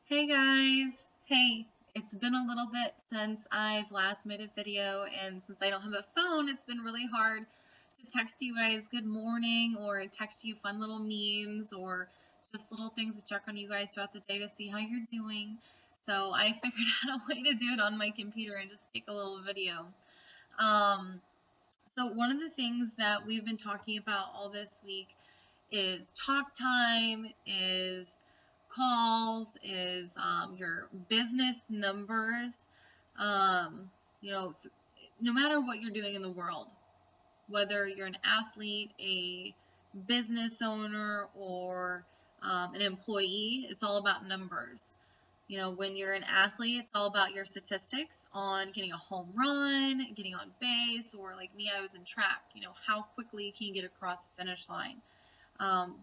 Hey guys! Hey, it's been a little bit since I've last made a video, and since I don't have a phone, it's been really hard to text you guys good morning or text you fun little memes or just little things to check on you guys throughout the day to see how you're doing. So I figured out a way to do it on my computer and just take a little video. Um, so one of the things that we've been talking about all this week is talk time, is calls, is your business numbers. Um, you know, no matter what you're doing in the world, whether you're an athlete, a business owner, or an employee, it's all about numbers. When you're an athlete, it's all about your statistics on getting a home run, getting on base, or like me, I was in track. How quickly can you get across the finish line?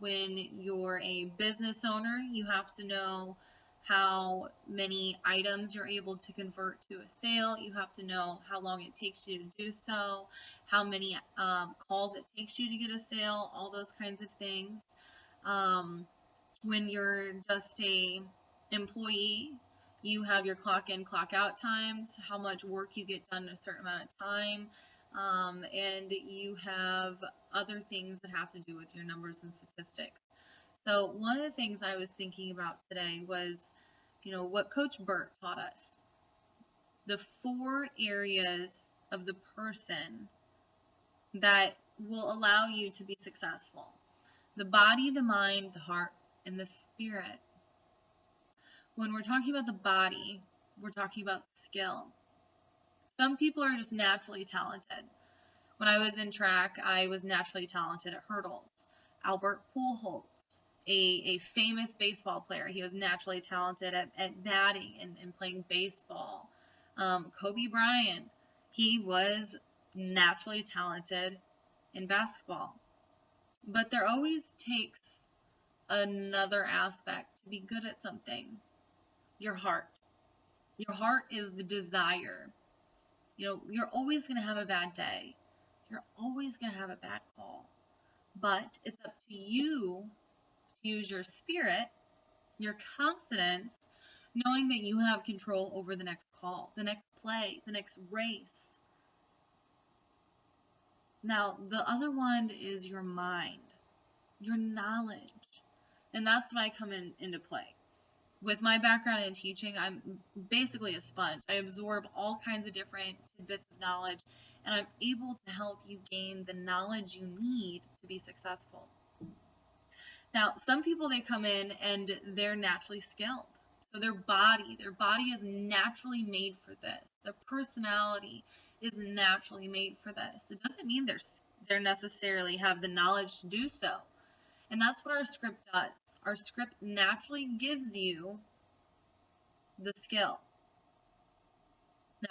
When you're a business owner, you have to know how many items you're able to convert to a sale. You have to know how long it takes you to do so, how many calls it takes you to get a sale, all those kinds of things. When you're just a employee, you have your clock in, clock out times, how much work you get done in a certain amount of time, and you have other things that have to do with your numbers and statistics. So one of the things I was thinking about today was, what Coach Burt taught us. The 4 areas of the person that will allow you to be successful: the body, the mind, the heart, and the spirit. When we're talking about the body, we're talking about skill. Some people are just naturally talented. When I was in track, I was naturally talented at hurdles. Albert Pujols, a famous baseball player, he was naturally talented at batting and playing baseball. Kobe Bryant, he was naturally talented in basketball. But there always takes another aspect to be good at something: your heart. Your heart is the desire. You're always going to have a bad day. You're always going to have a bad call. But it's up to you to use your spirit, your confidence, knowing that you have control over the next call, the next play, the next race. Now, the other one is your mind, your knowledge. And that's when I come into play. With my background in teaching, I'm basically a sponge. I absorb all kinds of different tidbits of knowledge, and I'm able to help you gain the knowledge you need to be successful. Now, some people, they come in and they're naturally skilled. So their body is naturally made for this. Their personality is naturally made for this. It doesn't mean they're necessarily have the knowledge to do so. And that's what our script does. Our script naturally gives you the skill.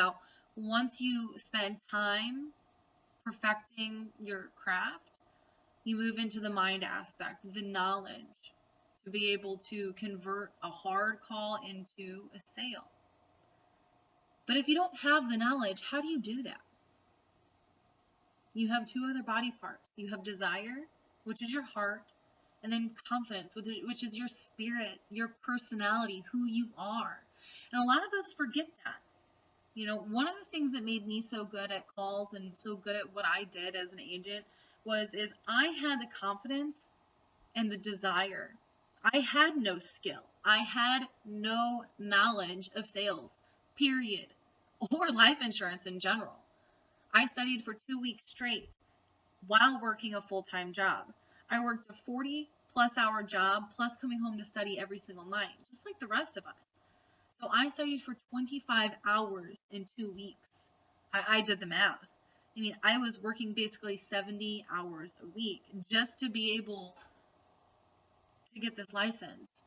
Now, once you spend time perfecting your craft, you move into the mind aspect, the knowledge, to be able to convert a hard call into a sale. But if you don't have the knowledge, how do you do that? You have 2 other body parts. You have desire, which is your heart, and then confidence, which is your spirit, your personality, who you are. And a lot of us forget that. One of the things that made me so good at calls and so good at what I did as an agent is I had the confidence and the desire. I had no skill. I had no knowledge of sales, period, or life insurance in general. I studied for 2 weeks straight while working a full-time job. I worked a 40-plus hour job plus coming home to study every single night, just like the rest of us. So I studied for 25 hours in 2 weeks. I did the math. I mean, I was working basically 70 hours a week just to be able to get this license.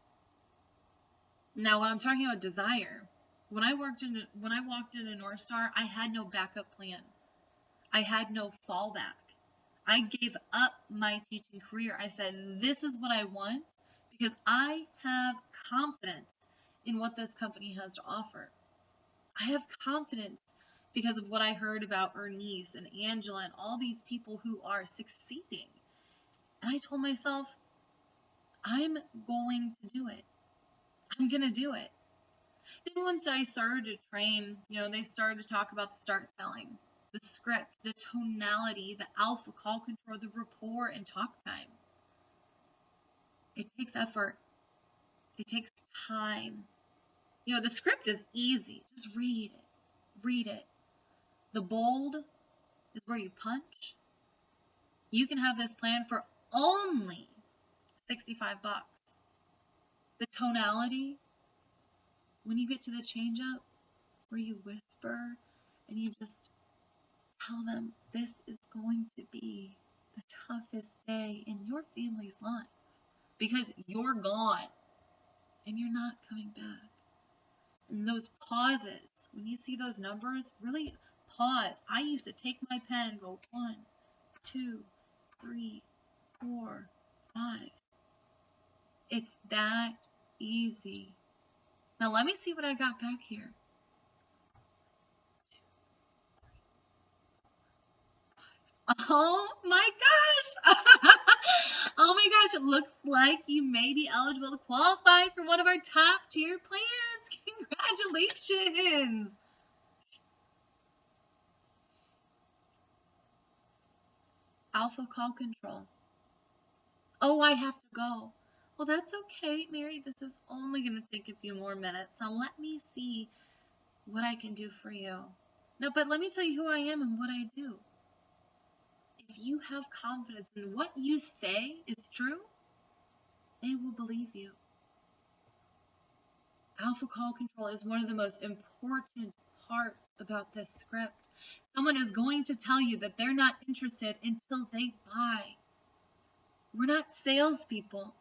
Now, when I'm talking about desire, when I walked into North Star, I had no backup plan. I had no fallback. I gave up my teaching career. I said, this is what I want because I have confidence in what this company has to offer. I have confidence because of what I heard about Ernice and Angela and all these people who are succeeding. And I told myself, I'm going to do it. I'm going to do it. Then once I started to train, they started to talk about the start selling, the script, the tonality, the alpha call control, the rapport, and talk time. It takes effort. It takes time. The script is easy. Just read it. Read it. The bold is where you punch. You can have this plan for only $65. The tonality, when you get to the change up, where you whisper and you just tell them this is going to be the toughest day in your family's life because you're gone and you're not coming back. And those pauses, when you see those numbers, really pause. I used to take my pen and go 1, 2, 3, 4, 5. It's that easy. Now let me see what I got back here. Oh my gosh! Oh my gosh, it looks like you may be eligible to qualify for one of our top tier plans. Congratulations! Alpha call control. Oh, I have to go. Well, that's okay, Mary. This is only going to take a few more minutes. Now let me see what I can do for you. No, but let me tell you who I am and what I do. If you have confidence in what you say is true, they will believe you. Alpha call control is one of the most important parts about this script. Someone is going to tell you that they're not interested until they buy. We're not salespeople.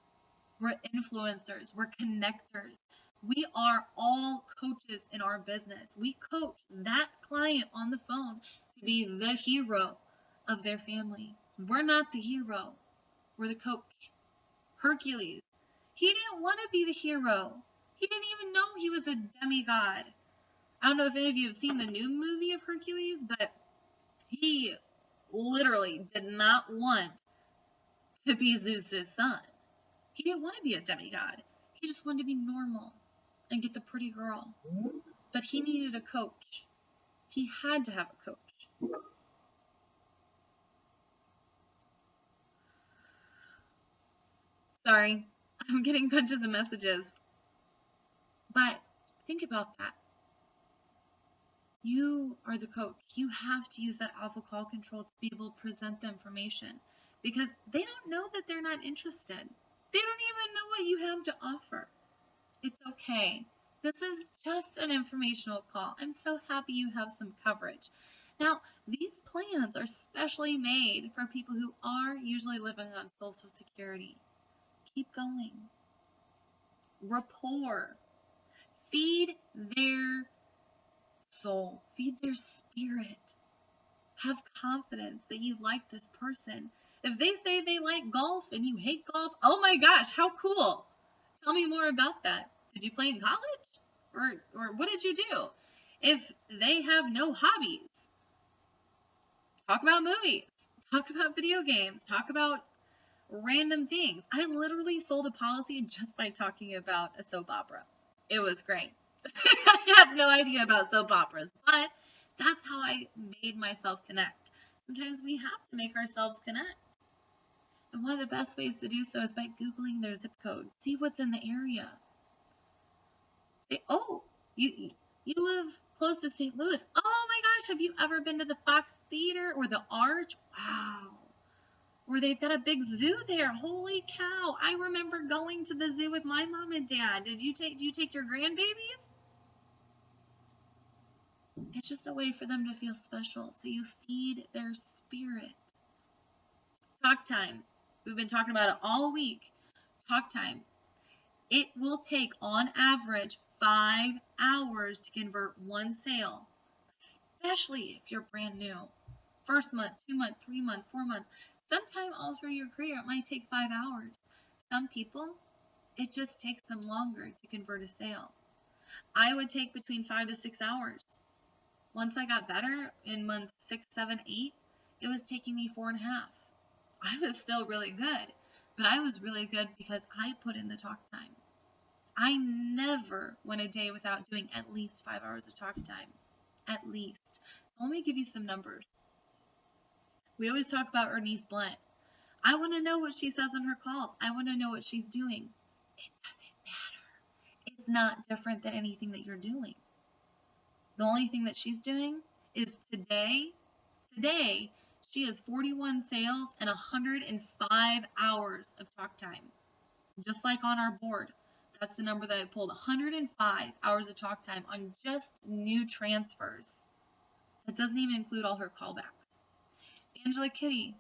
We're influencers. We're connectors. We are all coaches in our business. We coach that client on the phone to be the hero of their family. We're not the hero. We're the coach. Hercules, he didn't want to be the hero. He didn't even know he was a demigod. I don't know if any of you have seen the new movie of Hercules, but he literally did not want to be Zeus's son. He didn't want to be a demigod. He just wanted to be normal and get the pretty girl. But he needed a coach. He had to have a coach. Sorry, I'm getting bunches of messages. But think about that. You are the coach. You have to use that alpha call control to be able to present the information because they don't know that they're not interested. They don't even know what you have to offer. It's okay. This is just an informational call. I'm so happy you have some coverage. Now, these plans are specially made for people who are usually living on Social Security. Keep going. Rapport. Feed their soul. Feed their spirit. Have confidence that you like this person. If they say they like golf and you hate golf, oh my gosh, how cool. Tell me more about that. Did you play in college? Or what did you do? If they have no hobbies, talk about movies, talk about video games, talk about random things. I literally sold a policy just by talking about a soap opera. It was great. I have no idea about soap operas, but that's how I made myself connect. Sometimes we have to make ourselves connect. And one of the best ways to do so is by Googling their zip code. See what's in the area. Say, oh, you live close to St. Louis. Oh my gosh, have you ever been to the Fox Theater or the Arch? Wow. Or they've got a big zoo there. Holy cow. I remember going to the zoo with my mom and dad. Do you take your grandbabies? It's just a way for them to feel special. So you feed their spirit. Talk time. We've been talking about it all week. Talk time. It will take, on average, 5 hours to convert one sale, especially if you're brand new. First month, 2 month, 3 month, 4 month. Sometime all through your career, it might take 5 hours. Some people, it just takes them longer to convert a sale. I would take between 5 to 6 hours. Once I got better in month 6, 7, 8, it was taking me 4.5. I was still really good, but I was really good because I put in the talk time. I never went a day without doing at least 5 hours of talk time. At least. So let me give you some numbers. We always talk about Ernest Blunt. I want to know what she says on her calls. I want to know what she's doing. It doesn't matter. It's not different than anything that you're doing. The only thing that she's doing is today, she has 41 sales and 105 hours of talk time. Just like on our board. That's the number that I pulled. 105 hours of talk time on just new transfers. That doesn't even include all her callbacks. Angela Kitty,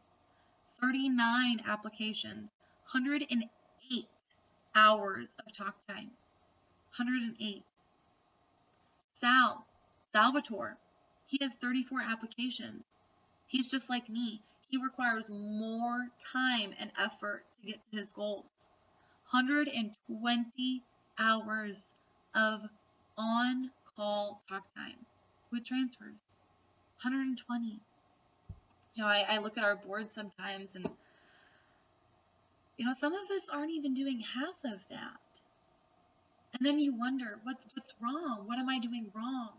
39 applications, 108 hours of talk time. 108. Salvatore, he has 34 applications. He's just like me. He requires more time and effort to get to his goals. 120 hours of on-call talk time with transfers. 120. I look at our board sometimes and, some of us aren't even doing half of that. And then you wonder, what's wrong? What am I doing wrong?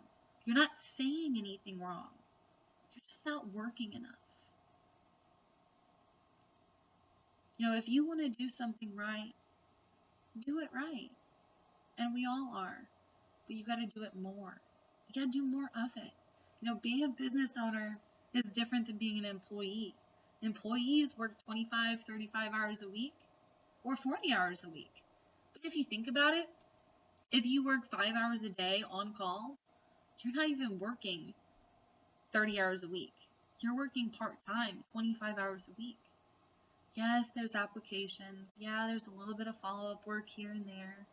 You're not saying anything wrong. You're just not working enough. If you want to do something right, do it right. And we all are. But you got to do it more. You got to do more of it. Being a business owner is different than being an employee. Employees work 25, 35 hours a week or 40 hours a week. But if you think about it, if you work 5 hours a day on calls, you're not even working 30 hours a week. You're working part-time, 25 hours a week. Yes, there's applications. Yeah, there's a little bit of follow-up work here and there.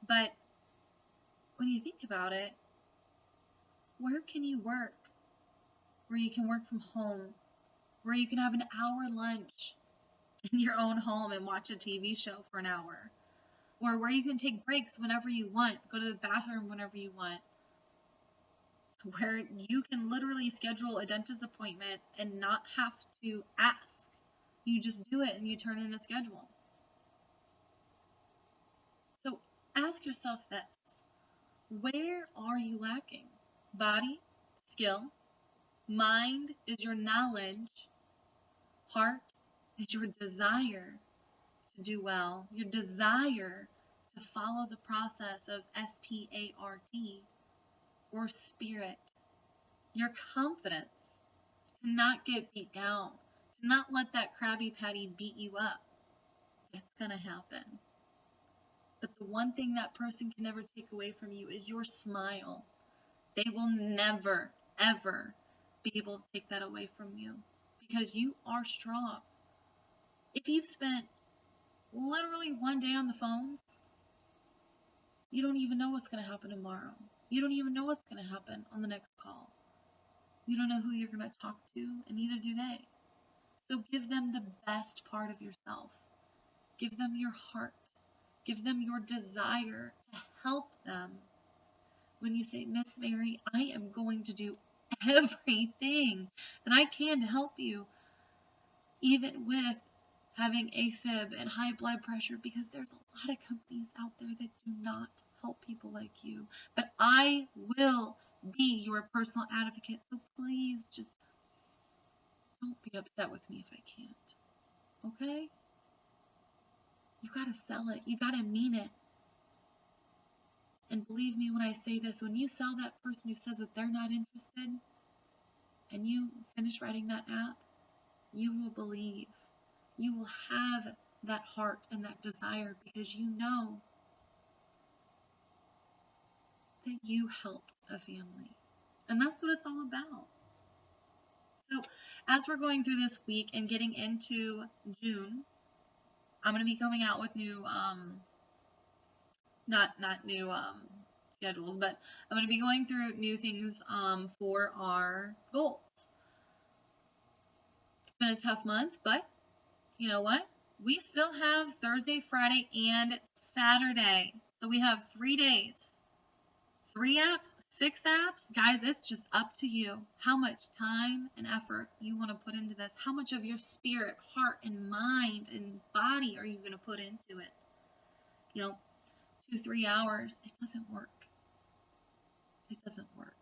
But when you think about it, where can you work? Where you can work from home, where you can have an hour lunch in your own home and watch a TV show for an hour, or where you can take breaks whenever you want, go to the bathroom whenever you want, where you can literally schedule a dentist appointment and not have to ask. You just do it and you turn in a schedule. So ask yourself this: where are you lacking? Body, skill, mind is your knowledge, heart is your desire to do well, your desire to follow the process of START, or spirit, your confidence to not get beat down, to not let that Krabby Patty beat you up. It's going to happen. But the one thing that person can never take away from you is your smile. They will never, ever be able to take that away from you because you are strong. If you've spent literally one day on the phones, you don't even know what's going to happen tomorrow. You don't even know what's going to happen on the next call. You don't know who you're going to talk to, and neither do they. So give them the best part of yourself. Give them your heart. Give them your desire to help them. When you say, Miss Mary, I am going to do everything that I can to help you, even with having AFib and high blood pressure, because there's a lot of companies out there that do not help people like you. But I will be your personal advocate, so please just don't be upset with me if I can't. Okay? You gotta sell it. You gotta mean it. And believe me when I say this, when you sell that person who says that they're not interested, and you finish writing that app, you will believe. You will have that heart and that desire because you know that you helped a family. And that's what it's all about. So as we're going through this week and getting into June, I'm going to be coming out with new, not new schedules, but I'm going to be going through new things for our goals. It's been a tough month, but you know what? We still have Thursday, Friday, and Saturday. So we have 3 days. 3 apps, 6 apps. Guys, it's just up to you how much time and effort you want to put into this. How much of your spirit, heart, and mind and body are you going to put into it? 2-3 hours, it doesn't work. It doesn't work.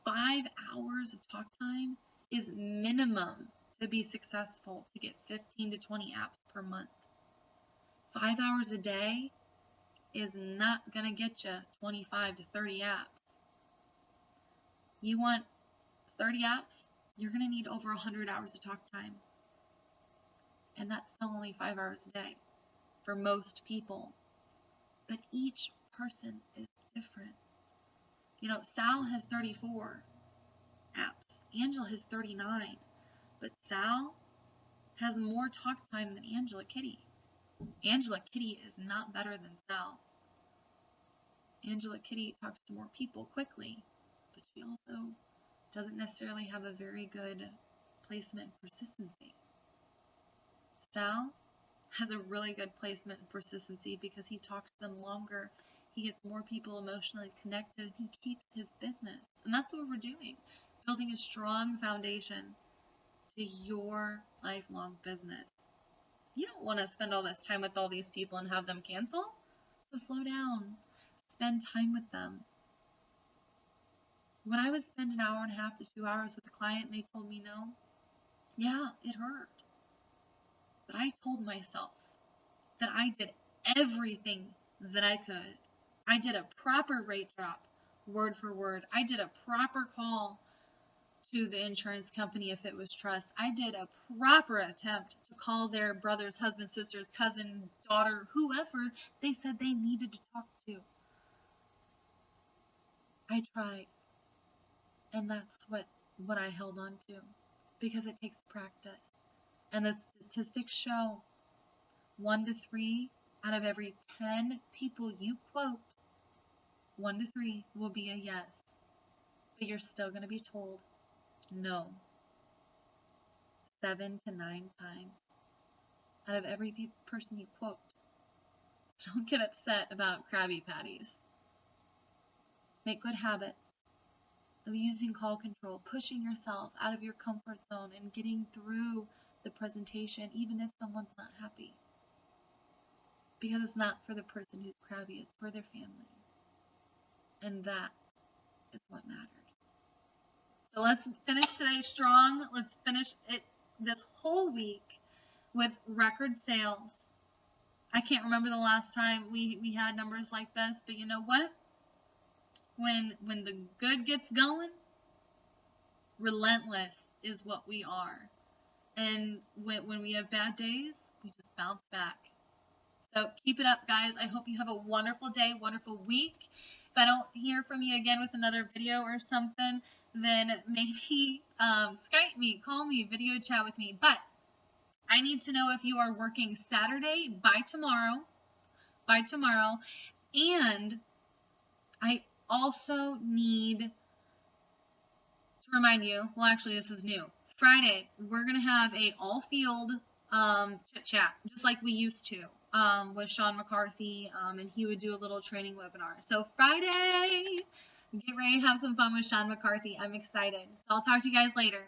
5 hours of talk time is minimum to be successful, to get 15 to 20 apps per month. 5 hours a day is not going to get you 25 to 30 apps. You want 30 apps, you're going to need over 100 hours of talk time. And that's still only 5 hours a day for most people. But each person is different. Sal has 34 apps. Angela has 39. But Sal has more talk time than Angela Kitty. Angela Kitty is not better than Sal. Angela Kitty talks to more people quickly, but she also doesn't necessarily have a very good placement and persistency. Sal has a really good placement and persistency because he talks to them longer. He gets more people emotionally connected, and he keeps his business. And that's what we're doing, building a strong foundation to your lifelong business. You don't want to spend all this time with all these people and have them cancel. So slow down. Spend time with them. When I would spend an hour and a half to 2 hours with a client and they told me no, yeah, it hurt. But I told myself that I did everything that I could. I did a proper rate drop, word for word. I did a proper call to the insurance company if it was trust. I did a proper attempt to call their brothers, husband, sisters, cousin, daughter, whoever they said they needed to talk to. I tried. And that's what I held on to, because it takes practice. And the statistics show 1 to 3 out of every 10 people you quote, 1 to 3 will be a yes. But you're still going to be told no 7 to 9 times out of every person you quote. Don't get upset about Krabby Patties. Make good habits of using call control, pushing yourself out of your comfort zone and getting through the presentation even if someone's not happy. Because it's not for the person who's crabby, it's for their family. And that is what matters. So let's finish today strong. Let's finish it this whole week with record sales. I can't remember the last time we had numbers like this, but you know what? When the good gets going, relentless is what we are. And when we have bad days, we just bounce back. So keep it up, guys. I hope you have a wonderful day, wonderful week. If I don't hear from you again with another video or something, then maybe Skype me, call me, video chat with me. But I need to know if you are working Saturday by tomorrow. And I also need to remind you, well, actually, this is new. Friday, we're going to have a all-field chit chat, just like we used to with Sean McCarthy, and he would do a little training webinar. So Friday, get ready to have some fun with Sean McCarthy. I'm excited. So I'll talk to you guys later.